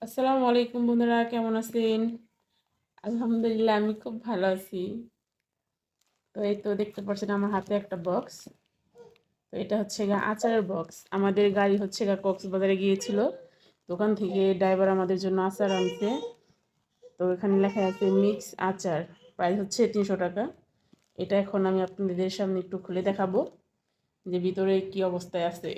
আসসালামু আলাইকুম বন্ধুরা, কেমন আছেন? আলহামদুলিল্লাহ, আমি খুব ভালো আছি। তো এই তো দেখতে পাচ্ছেন আমার হাতে একটা বক্স। তো এটা হচ্ছে গা আচারের বক্স। আমাদের গাড়ি হচ্ছে গা কক্সবাজারে গিয়েছিল, দোকান থেকে ড্রাইভার আমাদের জন্য আচার আনছে। তো এখানে লেখা আছে মিক্স আচার, প্রাইস হচ্ছে 300 টাকা। এটা এখন আমি আপনাদের সামনে একটু খুলে দেখাবো যে ভিতরে কি অবস্থায় আছে।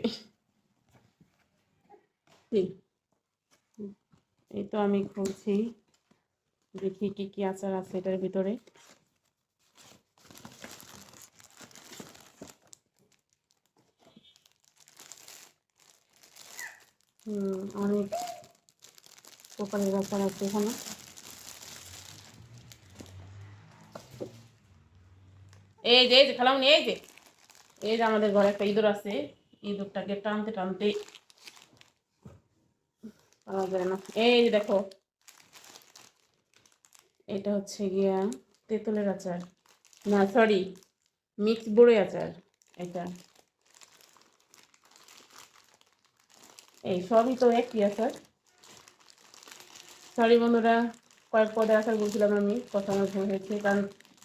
এই তো আমি খুলছি, দেখি কি কি আচার আছে এটার ভিতরে। অনেক প্রকারের আচার আছে এখানে। এই যে খালামুনি, এই যে আমাদের ঘরে একটা ইঁদুর আছে। ইঁদুরটাকে টানতে টানতে পাওয়া যায় না। এই যে দেখো, এটা হচ্ছে গিয়া তেঁতুলের আচার, না সরি, মিক্স বড়ই আচার। এটা এই সবই তো একই আচার। সরি বন্ধুরা, কয়েক পদের আচার বলছিলাম, আমি কথা আমার ভুল হয়েছে, কারণ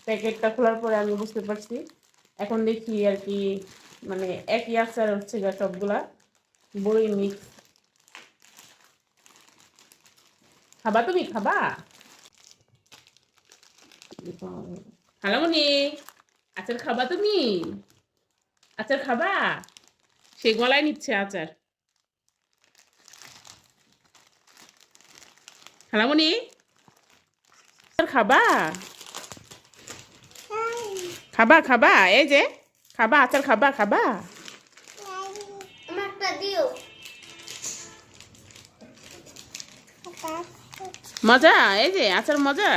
প্যাকেটটা খোলার পরে আমি বুঝতে পারছি। এখন দেখি আর কি, মানে একই আচার হচ্ছে গা সবগুলা, বড়ই মিক্স। খাবা, তুমি খাবা? খালামুনি, আচার খাবা তুমি? আচার খাবা? সে গলায় নিচ্ছে আচার। খালামুনি, আচার খাবা? খাবা খাবা, এই যে খাবা, আচার খাবা, খাবা? মজা, এই যে আচার মজা,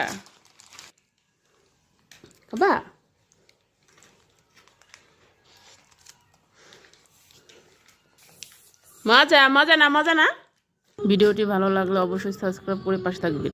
খাবা? মজা মজা না, মজা না? ভিডিওটি ভালো লাগলে অবশ্যই সাবস্ক্রাইব করে পাশে থাকবেন।